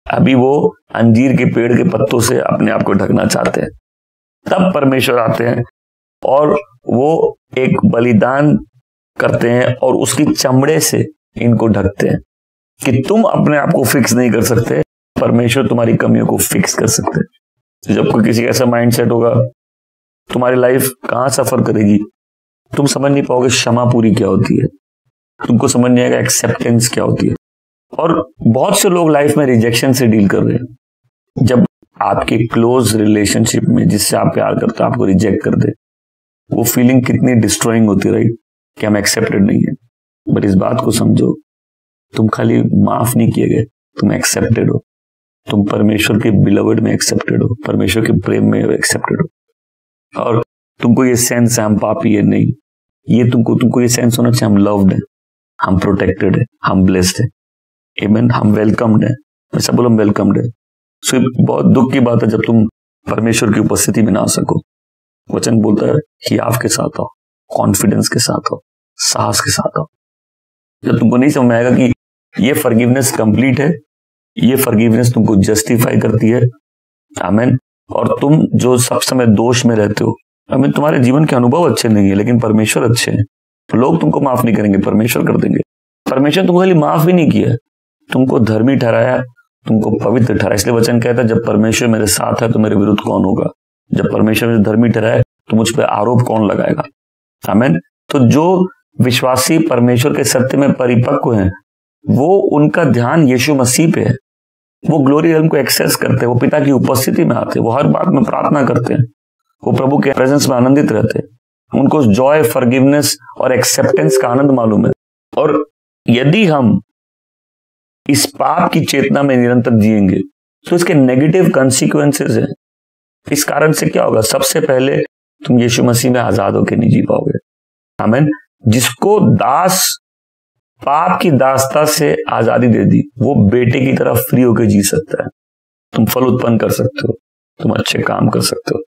S1: अभी वो अंजीर के पेड़ के पत्तों से अपने आप को ढकना चाहते हैं। तब परमेश्वर आते हैं और वो एक बलिदान करते हैं और उसकी चमड़े से इनको ढकते हैं। कि तुम अपने आप को फिक्स नहीं कर सकते, परमेश्वर तुम्हारी कमियों को फिक्स कर सकते हैं। जब कोई किसी का ऐसा माइंडसेट होगा, तुम्हारी लाइफ कहां सफर करेगी, तुम समझ नहीं पाओगे क्षमा पूरी क्या होती है, तुमको समझ नहीं आएगा एक्सेप्टेंस क्या होती है। और बहुत से लोग लाइफ में रिजेक्शन से डील कर रहे हैं। जब आपके क्लोज रिलेशनशिप में जिससे आप प्यार करते हो आपको रिजेक्ट कर दे, वो फीलिंग कितनी डिस्ट्रॉइंग होती है, राइट, कि हम एक्सेप्टेड नहीं है। बट इस बात को समझो, तुम खाली माफ नहीं किए गए, तुम एक्सेप्टेड हो। तुम परमेश्वर के बिलवड में एक्सेप्टेड हो, परमेश्वर के प्रेम में एक्सेप्टेड हो। और तुमको ये सेंस है हम पापी है नहीं, ये तुमको ये सेंस होना चाहिए हम लव्ड है, हम प्रोटेक्टेड है, हम ब्लेस्ड है, आमीन, हम वेलकम्ड है। ऐसा बोलो हम वेलकम्ड है। सो बहुत दुख की बात है जब तुम परमेश्वर की उपस्थिति में ना आ सको। वचन बोलता है हियाव के साथ आओ, कॉन्फिडेंस के साथ आओ, साहस के साथ आओ। जब तुमको नहीं समझ में आएगा कि ये फॉरगिवनेस कंप्लीट है, ये फॉरगिवनेस तुमको जस्टिफाई करती है, आमीन, और तुम जो सब समय दोष में रहते हो, आमीन, तुम्हारे जीवन के अनुभव अच्छे नहीं है लेकिन परमेश्वर अच्छे हैं। लोग तुमको माफ नहीं करेंगे, परमेश्वर कर देंगे। परमेश्वर तुमको खाली माफ भी नहीं किया, तुमको धर्मी ठहराया, तुमको पवित्र ठहराया। इसलिए वचन कहता है जब परमेश्वर मेरे साथ है तो मेरे विरुद्ध कौन होगा। जब परमेश्वर मुझे धर्मी ठहराए तो मुझ पर आरोप कौन लगाएगा, आमीन। तो जो विश्वासी परमेश्वर के सत्य में परिपक्व हैं, वो उनका ध्यान यीशु मसीह पे है। वो ग्लोरी रियल्म को एक्सेस करते हैं, वो पिता की उपस्थिति में आते हैं, वो हर बात में प्रार्थना करते हैं, वो प्रभु के प्रेजेंस में आनंदित रहते हैं। उनको जॉय, फॉरगिवनेस और एक्सेप्टेंस का आनंद मालूम है। और यदि हम इस पाप की चेतना में निरंतर जिएंगे तो इसके नेगेटिव कॉन्सिक्वेंसेस हैं। इस कारण से क्या होगा, सबसे पहले तुम यीशु मसीह में आजाद होकर नहीं जी पाओगे, आमीन। जिसको दास पाप की दासता से आजादी दे दी, वो बेटे की तरह फ्री होकर जी सकता है। तुम फल उत्पन्न कर सकते हो, तुम अच्छे काम कर सकते हो।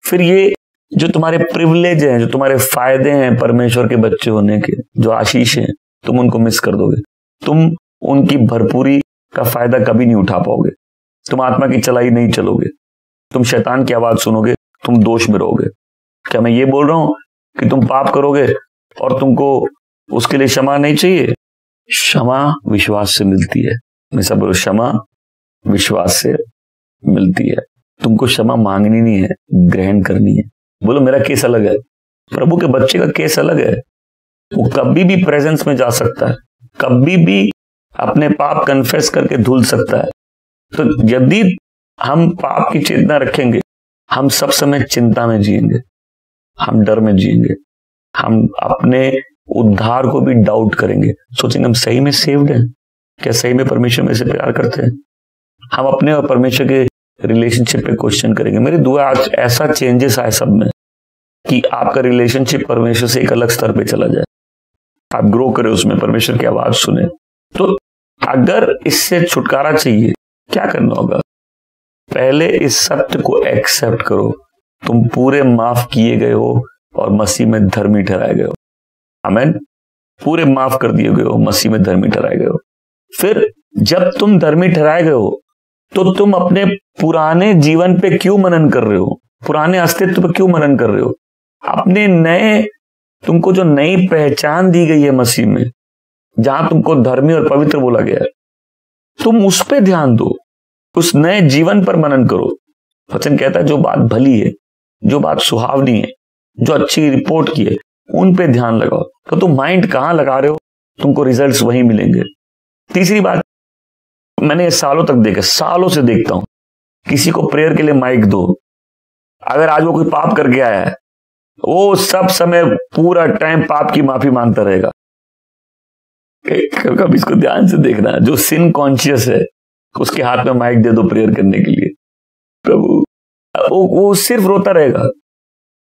S1: फिर ये जो तुम्हारे प्रिविलेज हैं, जो तुम्हारे फायदे हैं परमेश्वर के बच्चे होने के, जो आशीष हैं, तुम उनको मिस कर दोगे। तुम उनकी भरपूरी का फायदा कभी नहीं उठा पाओगे। तुम आत्मा की चलाई नहीं चलोगे, तुम शैतान की आवाज सुनोगे, तुम दोष में रहोगे। क्या मैं ये बोल रहा हूं कि तुम पाप करोगे और तुमको उसके लिए क्षमा नहीं चाहिए? क्षमा विश्वास से मिलती है। मैं सब बोलो, क्षमा विश्वास से मिलती है। तुमको क्षमा मांगनी नहीं है, ग्रहण करनी है। बोलो मेरा केस अलग है, प्रभु के बच्चे का केस अलग है। वो कभी भी प्रेजेंस में जा सकता है, कभी भी अपने पाप कन्फेस करके धुल सकता है। तो यदि हम पाप की चेतना रखेंगे, हम सब समय चिंता में जिएंगे, हम डर में जिएंगे, हम अपने उद्धार को भी डाउट करेंगे, सोचेंगे हम सही में सेव्ड हैं, क्या सही में परमेश्वर में से प्यार करते हैं। हम अपने और परमेश्वर के रिलेशनशिप पे क्वेश्चन करेंगे। मेरी दुआ आज ऐसा चेंजेस आए सब में कि आपका रिलेशनशिप परमेश्वर से एक अलग स्तर पे चला जाए, आप ग्रो करें उसमें, परमेश्वर की आवाज सुने। तो अगर इससे छुटकारा चाहिए, क्या करना होगा? पहले इस सत्य को एक्सेप्ट करो, तुम पूरे माफ किए गए हो और मसीह में धर्मी ठहराए गए हो, आमीन। पूरे माफ कर दिए गए हो, मसीह में धर्मी ठहराए गए हो। फिर जब तुम धर्मी ठहराए गए हो तो तुम अपने पुराने जीवन पे क्यों मनन कर रहे हो, पुराने अस्तित्व पे क्यों मनन कर रहे हो? अपने नए, तुमको जो नई पहचान दी गई है मसीह में, जहां तुमको धर्मी और पवित्र बोला गया है, तुम उस पे ध्यान दो, उस नए जीवन पर मनन करो। वचन कहता है जो बात भली है, जो बात सुहावनी है, जो अच्छी रिपोर्ट की है, उन पे ध्यान लगाओ। तो तुम माइंड कहां लगा रहे हो, तुमको रिजल्ट्स वहीं मिलेंगे। तीसरी बात, मैंने सालों तक देखा, सालों से देखता हूं, किसी को प्रेयर के लिए माइक दो, अगर आज वो कोई पाप करके आया है, वो सब समय पूरा टाइम पाप की माफी मांगता रहेगा। कभी इसको ध्यान से देखना, जो सिन कॉन्शियस है उसके हाथ में माइक दे दो प्रेयर करने के लिए, प्रभु वो सिर्फ रोता रहेगा।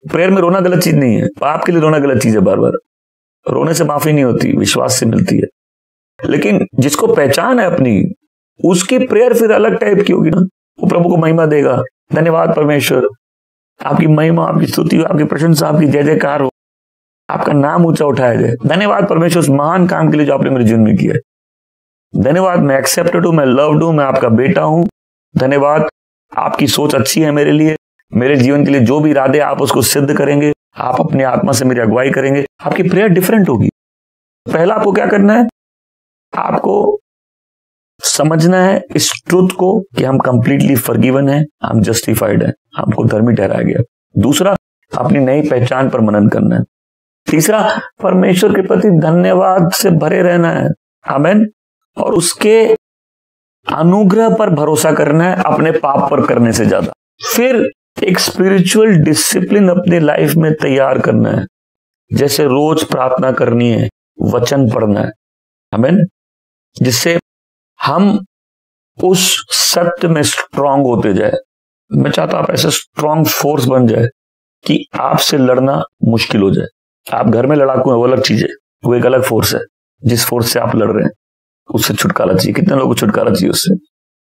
S1: प्रेयर में रोना गलत चीज नहीं है, पाप के लिए रोना गलत चीज है। बार बार रोने से माफी नहीं होती, विश्वास से मिलती है। लेकिन जिसको पहचान है अपनी, उसकी प्रेयर फिर अलग टाइप की होगी ना, वो प्रभु को महिमा देगा। धन्यवाद परमेश्वर, आपकी महिमा, आपकी स्तुति, आपकी प्रशंसा, आपकी जय जयकार हो, आपका नाम ऊंचा उठाया जाए। धन्यवाद परमेश्वर उस महान काम के लिए जो आपने मेरे जीवन में किया है। धन्यवाद, मैं एक्सेप्टेड हूं, मैं लव्ड हूं, मैं आपका बेटा हूं। धन्यवाद, आपकी सोच अच्छी है मेरे लिए, मेरे जीवन के लिए जो भी इरादे आप उसको सिद्ध करेंगे, आप अपनी आत्मा से मेरी अगुवाई करेंगे। आपकी प्रेयर डिफरेंट होगी। पहला आपको क्या करना है? आपको समझना है इस ट्रुथ को कि हम कंप्लीटली फॉरगिवन है, हम जस्टिफाइड है, हमको धर्मी ठहराया गया। दूसरा, अपनी नई पहचान पर मनन करना है। तीसरा, परमेश्वर के प्रति धन्यवाद से भरे रहना है, आमीन, और उसके अनुग्रह पर भरोसा करना है अपने पाप पर करने से ज्यादा। फिर एक स्पिरिचुअल डिसिप्लिन अपने लाइफ में तैयार करना है, जैसे रोज प्रार्थना करनी है, वचन पढ़ना है, आमीन, जिससे हम उस सत्य में स्ट्रांग होते जाए। मैं चाहता हूं आप ऐसे स्ट्रांग फोर्स बन जाए कि आपसे लड़ना मुश्किल हो जाए। आप घर में लड़ाकू हैं, वो अलग चीज है, वो एक अलग फोर्स है। जिस फोर्स से आप लड़ रहे हैं उससे छुटकारा चाहिए। कितने लोगों को छुटकारा चाहिए उससे?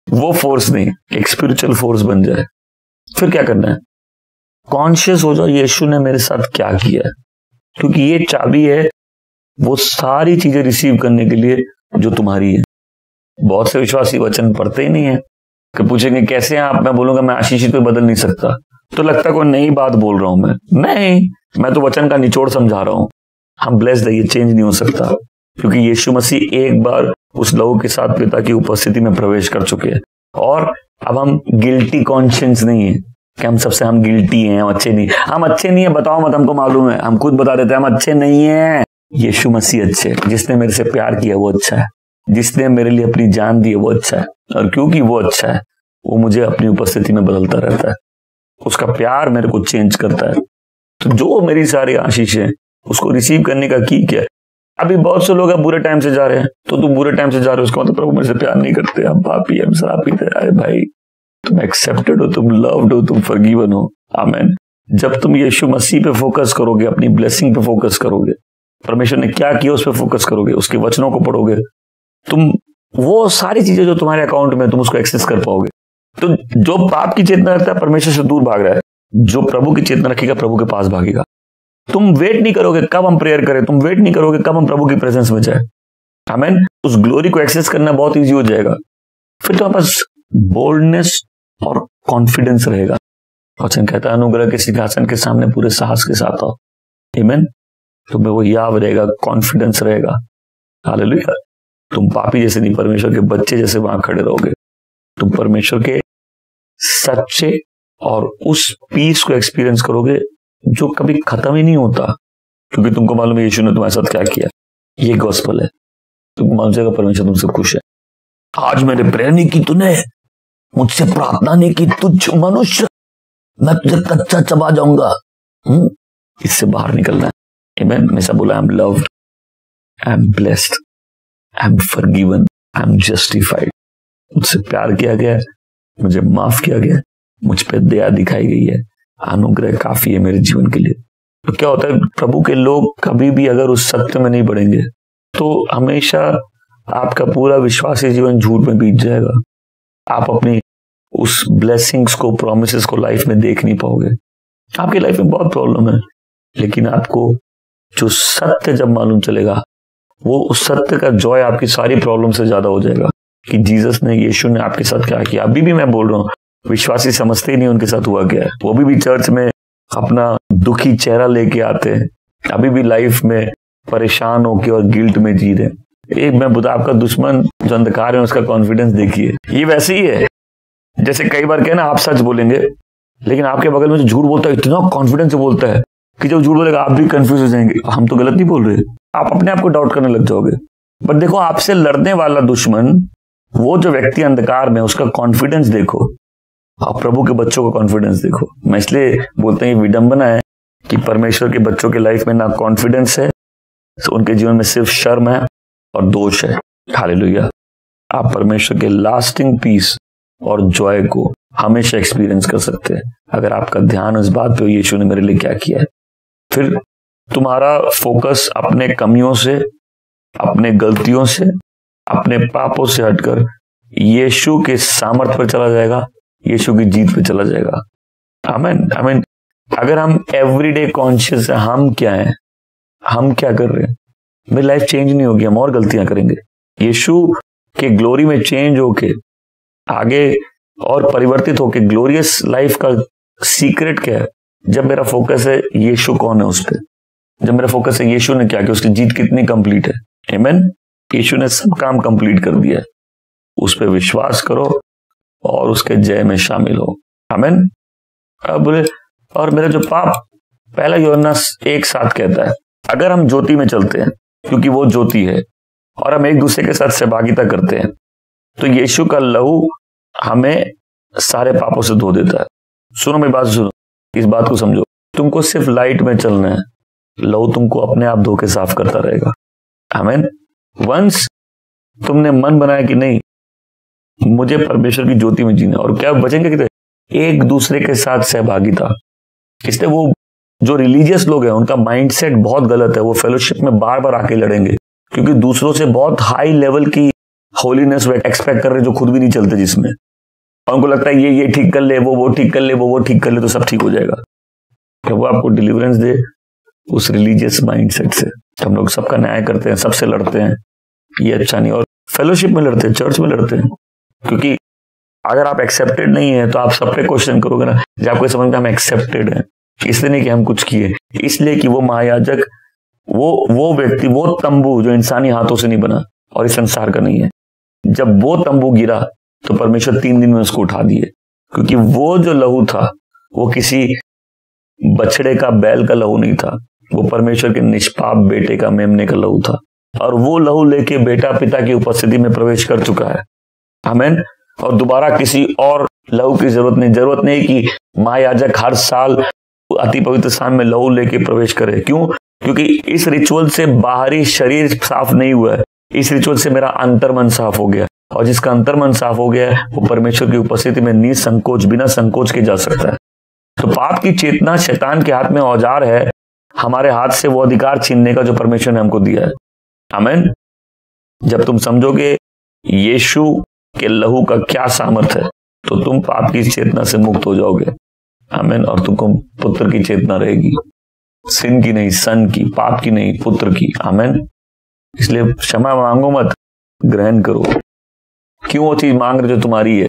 S1: वो फोर्स नहीं, एक स्पिरिचुअल फोर्स बन जाए। फिर क्या करना है? कॉन्शियस हो जाओ यीशु ने मेरे साथ क्या किया है, क्योंकि ये चाबी है वो सारी चीजें रिसीव करने के लिए जो तुम्हारी है। बहुत से विश्वासी वचन पढ़ते ही नहीं है कि पूछेंगे कैसे हैं आप, मैं बोलूंगा मैं आशीषित को बदल नहीं सकता, तो लगता कोई नई बात बोल रहा हूं मैं तो वचन का निचोड़ समझा रहा हूं। हम ब्लेस्ड है, ये चेंज नहीं हो सकता, क्योंकि यीशु मसीह एक बार उस लहू के साथ पिता की उपस्थिति में प्रवेश कर चुके हैं। और अब हम गिल्टी कॉन्शियंस नहीं है कि हम गिल्टी हैं, हम अच्छे नहीं है, बताओ मत, हमको मालूम है, हम खुद बता देते हैं हम अच्छे नहीं है। यीशु मसीह अच्छे, जिसने मेरे से प्यार किया वो अच्छा है, जिसने मेरे लिए अपनी जान दी है वो अच्छा है, और क्योंकि वो अच्छा है वो मुझे अपनी उपस्थिति में बदलता रहता है। उसका प्यार मेरे को चेंज करता है। तो जो मेरी सारी आशीष है उसको रिसीव करने का की क्या है? अभी बहुत से लोग बुरे टाइम से जा रहे हैं, तो तुम बुरे टाइम से जा रहे हो उसका मतलब प्रभु मेरे से प्यार नहीं करते, हम पापी, हम शराबी थे। अरे भाई, तुम एक्सेप्टेड हो, तुम लव्ड हो, तुम फॉरगिवन हो, आमीन। जब तुम यीशु मसीह पे फोकस करोगे, अपनी ब्लेसिंग पे फोकस करोगे, परमेश्वर ने क्या किया उस पर फोकस करोगे, उसके वचनों को पढ़ोगे, तुम वो सारी चीजें जो तुम्हारे अकाउंट में तुम उसको एक्सेस कर पाओगे। तो जो पाप की चेतना रखता है परमेश्वर से दूर भाग रहा है, जो प्रभु की चेतना रखेगा प्रभु के पास भागेगा। तुम वेट नहीं करोगे कब हम प्रेयर करें, तुम वेट नहीं करोगे कब हम प्रभु की प्रेजेंस में जाए, आमीन। उस ग्लोरी को एक्सेस करना बहुत इजी हो जाएगा। फिर तुम्हारे पास बोल्डनेस और कॉन्फिडेंस रहेगा। वचन कहता है अनुग्रह के सिंहासन के सामने पूरे साहस के साथ आओ, आमीन। तुम्हें वो याद रहेगा, कॉन्फिडेंस रहेगा, हालेलुया। तुम पापी जैसे नहीं, परमेश्वर के बच्चे जैसे वहां खड़े रहोगे। तुम परमेश्वर के सच्चे और उस पीस को एक्सपीरियंस करोगे जो कभी खत्म ही नहीं होता, क्योंकि तुमको मालूम है यीशु ने तुम्हारे साथ क्या किया। ये गॉस्पेल है। तुमको मालूम है परमेश्वर तुमसे खुश है। आज मैंने प्रेयर नहीं की, तूने मुझसे प्रार्थना नहीं की, तुझ मनुष्य, मैं तुझे कच्चा चबा जाऊंगा। इससे बाहर निकलना है, आमीन। मैं सब बोला I am loved, I am blessed, I am forgiven, I am justified. मुझसे प्यार किया गया, मुझे माफ किया गया, मुझ पे दया दिखाई गई है, अनुग्रह काफी है मेरे जीवन के लिए। तो क्या होता है, प्रभु के लोग कभी भी अगर उस सत्य में नहीं बढ़ेंगे तो हमेशा आपका पूरा विश्वासी जीवन झूठ में बीत जाएगा। आप अपनी उस ब्लेसिंग्स को, प्रोमिसेस को लाइफ में देख नहीं पाओगे। आपकी लाइफ में बहुत प्रॉब्लम है, लेकिन आपको जो सत्य जब मालूम चलेगा, वो उस सत्य का जॉय आपकी सारी प्रॉब्लम से ज्यादा हो जाएगा कि जीसस ने, यीशु ने आपके साथ क्या किया। अभी भी मैं बोल रहा हूं, विश्वासी समझते ही नहीं उनके साथ हुआ क्या है। वो अभी भी चर्च में अपना दुखी चेहरा लेके आते हैं, अभी भी लाइफ में परेशान होके और गिल्ट में जी रहे। एक मैं बता, आपका दुश्मन जो अंधकार में, उसका कॉन्फिडेंस देखिए, ये वैसे ही है जैसे कई बार कहना आप सच बोलेंगे, लेकिन आपके बगल में जो झूठ बोलता है इतना कॉन्फिडेंस से बोलता है कि जब झूठ बोलेगा आप भी कंफ्यूज हो जाएंगे, हम तो गलत नहीं बोल रहे, आप अपने आप को डाउट करने लग जाओगे। बट देखो, आपसे लड़ने वाला दुश्मन, वो जो व्यक्ति अंधकार में, उसका कॉन्फिडेंस देखो, आप प्रभु के बच्चों का कॉन्फिडेंस देखो। मैं इसलिए बोलते हैं ये विडंबना है कि परमेश्वर के बच्चों के लाइफ में ना कॉन्फिडेंस है, तो उनके जीवन में सिर्फ शर्म है और दोष है। हालेलुया। आप परमेश्वर के लास्टिंग पीस और जॉय को हमेशा एक्सपीरियंस कर सकते हैं अगर आपका ध्यान इस बात पे यीशु ने मेरे लिए क्या किया है। फिर तुम्हारा फोकस अपने कमियों से, अपने गलतियों से, अपने पापों से हटकर यीशु के सामर्थ पर चला जाएगा, यीशु की जीत पे चला जाएगा। आमीन, आमीन। अगर हम एवरीडे कॉन्शियस है हम क्या हैं, हम क्या कर रहे हैं, मेरी लाइफ चेंज नहीं होगी, हम और गलतियां करेंगे। यीशु के ग्लोरी में चेंज होके आगे और परिवर्तित होके ग्लोरियस लाइफ का सीक्रेट क्या है? जब मेरा फोकस है यीशु कौन है उस पर, जब मेरा फोकस है यीशु ने क्या किया, उसकी जीत कितनी कंप्लीट है। आमीन। यीशु ने सब काम कंप्लीट कर दिया है, उस पर विश्वास करो और उसके जय में शामिल हो। आमीन। अब बोले और मेरा जो पाप, पहला यूहन्ना 1:7 कहता है, अगर हम ज्योति में चलते हैं क्योंकि वो ज्योति है और हम एक दूसरे के साथ सहभागिता करते हैं, तो यीशु का लहू हमें सारे पापों से धो देता है। सुनो मेरी बात, सुनो, इस बात को समझो। तुमको सिर्फ लाइट में चलना है, लहू तुमको अपने आप धो के साफ करता रहेगा। आमीन। वंस तुमने मन बनाया कि नहीं मुझे परमेश्वर की ज्योति में जीना, और क्या बचेंगे कितने, एक दूसरे के साथ सहभागिता। इसलिए वो जो रिलीजियस लोग हैं उनका माइंडसेट बहुत गलत है। वो फेलोशिप में बार बार आके लड़ेंगे क्योंकि दूसरों से बहुत हाई लेवल की होलीनेस वो एक्सपेक्ट कर रहे जो खुद भी नहीं चलते जिसमें, और उनको लगता है ये ठीक कर ले, वो ठीक कर ले, वो ठीक कर ले तो सब ठीक हो जाएगा। वो आपको डिलीवरेंस दे उस रिलीजियस माइंडसेट से। हम लोग सबका न्याय करते हैं, सबसे लड़ते हैं, ये अच्छा नहीं। और फेलोशिप में लड़ते हैं, चर्च में लड़ते हैं, क्योंकि अगर आप एक्सेप्टेड नहीं है तो आप सब पे क्वेश्चन करोगे ना। जब आपको समझ में हम एक्सेप्टेड हैं, इसलिए नहीं कि हम कुछ किए, इसलिए कि वो महायाजक, वो व्यक्ति, वो तंबू जो इंसानी हाथों से नहीं बना और इस संसार का नहीं है, जब वो तंबू गिरा तो परमेश्वर 3 दिन में उसको उठा दिए, क्योंकि वो जो लहू था वो किसी बछड़े का, बैल का लहू नहीं था, वो परमेश्वर के निष्पाप बेटे का, मेमने का लहू था। और वो लहू लेके बेटा पिता की उपस्थिति में प्रवेश कर चुका है। आमीन। और दोबारा किसी और लहू की जरूरत नहीं कि महायाजक हर साल अति पवित्र स्थान में लहू लेके प्रवेश करे। क्यों? क्योंकि इस रिचुअल से बाहरी शरीर साफ नहीं हुआ है, इस रिचुअल से मेरा अंतर्मन साफ हो गया, और जिसका अंतर्मन साफ हो गया है वो परमेश्वर की उपस्थिति में निसंकोच, बिना संकोच के जा सकता है। तो पाप की चेतना शैतान के हाथ में औजार है, हमारे हाथ से वो अधिकार छीनने का जो परमेश्वर ने हमको दिया है। आमीन। जब तुम समझोगे यीशु के लहू का क्या सामर्थ्य है तो तुम पाप की चेतना से मुक्त हो जाओगे। आमीन। और तुमको पुत्र की चेतना रहेगी, सिन की नहीं, सन की, पाप की नहीं, पुत्र की। आमीन। इसलिए क्षमा मांगो मत, ग्रहण करो। क्यों वो चीज मांग रहे जो तुम्हारी है?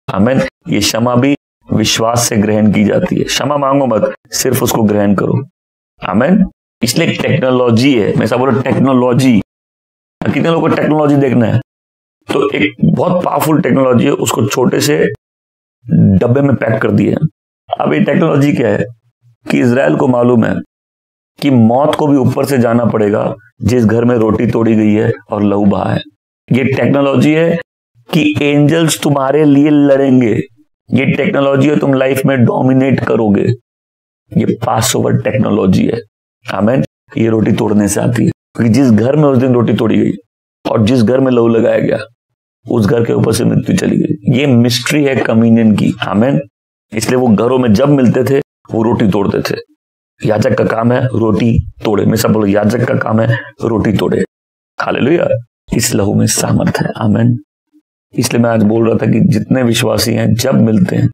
S1: आमीन। ये क्षमा भी विश्वास से ग्रहण की जाती है। क्षमा मांगो मत, सिर्फ उसको ग्रहण करो। आमीन। इसलिए टेक्नोलॉजी है, मैं ऐसा बोला टेक्नोलॉजी। कितने लोगों को टेक्नोलॉजी देखना है? तो एक बहुत पावरफुल टेक्नोलॉजी है, उसको छोटे से डब्बे में पैक कर दिया है। अब ये टेक्नोलॉजी क्या है कि इजराइल को मालूम है कि मौत को भी ऊपर से जाना पड़ेगा जिस घर में रोटी तोड़ी गई है और लहू बहा है। ये टेक्नोलॉजी है कि एंजल्स तुम्हारे लिए लड़ेंगे। ये टेक्नोलॉजी है तुम लाइफ में डोमिनेट करोगे। ये पास ओवर टेक्नोलॉजी है। आमीन। ये रोटी तोड़ने से आती है, क्योंकि जिस घर में उस दिन रोटी तोड़ी गई और जिस घर में लहू लगाया गया उस घर के ऊपर से मृत्यु चली गई। ये मिस्ट्री है कम्युनियन की। आमीन। इसलिए वो घरों में जब मिलते थे वो रोटी तोड़ते थे। याजक का काम है रोटी तोड़े। मैं सब बोलो, याजक का काम है रोटी तोड़े। हालेलुया। इस लहू में सामर्थ है। आमीन। इसलिए मैं आज बोल रहा था कि जितने विश्वासी हैं जब मिलते हैं,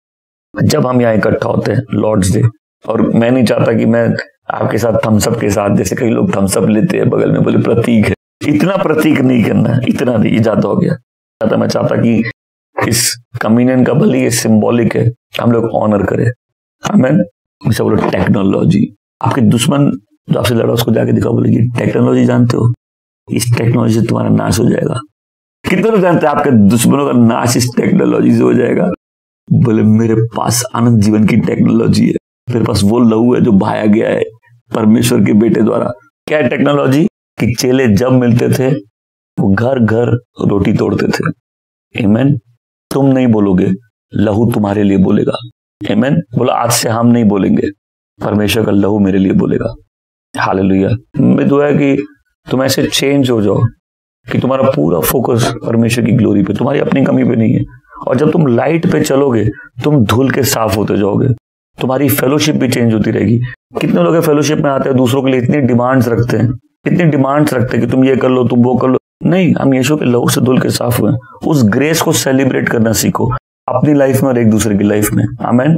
S1: जब हम यहाँ इकट्ठा होते हैं लॉर्ड्स डे, और मैं नहीं चाहता कि मैं आपके साथ थम्सअप के साथ, जैसे कई लोग थम्सअप लेते हैं बगल में, बोले प्रतीक है, इतना प्रतीक नहीं करना है, इतना नहीं, ज्यादा हो गया। मैं चाहता कि इस कम्युनियन का भले ये सिंबॉलिक है, हम लोग ऑनर करें। आमीन। जैसे बोलो टेक्नोलॉजी, आपके दुश्मन जो आपसे लड़ा उसको जाके दिखाओ, बोले ये टेक्नोलॉजी जानते हो, इस टेक्नोलॉजी से तुम्हारा नाश हो जाएगा। कितने लोग जानते हैं आपके दुश्मनों का नाश इस टेक्नोलॉजी से हो जाएगा? बोले मेरे पास अनंत जीवन की टेक्नोलॉजी है, मेरे पास वो लहू है जो बहाया गया है परमेश्वर के बेटे द्वारा। क्या है टेक्नोलॉजी? कि चेले जब मिलते थे वो घर घर रोटी तोड़ते थे। आमीन। तुम नहीं बोलोगे, लहू तुम्हारे लिए बोलेगा। आमीन। बोलो आज से हम नहीं बोलेंगे, परमेश्वर का लहू मेरे लिए बोलेगा। हालेलुया। मेरी दुआ है कि तुम ऐसे चेंज हो जाओ कि तुम्हारा पूरा फोकस परमेश्वर की ग्लोरी पे, तुम्हारी अपनी कमी पे नहीं है। और जब तुम लाइट पे चलोगे तुम धुल के साफ होते जाओगे, तुम्हारी फेलोशिप भी चेंज होती रहेगी। कितने लोग फेलोशिप में आते हैं दूसरों के लिए इतनी डिमांड्स रखते हैं, इतनी डिमांड्स रखते हैं कि तुम ये कर लो, तुम वो कर लो। नहीं, हम यीशु के लहू से धुल के साफ हुए। उस ग्रेस को सेलिब्रेट करना सीखो अपनी लाइफ में और एक दूसरे की लाइफ में। आमीन।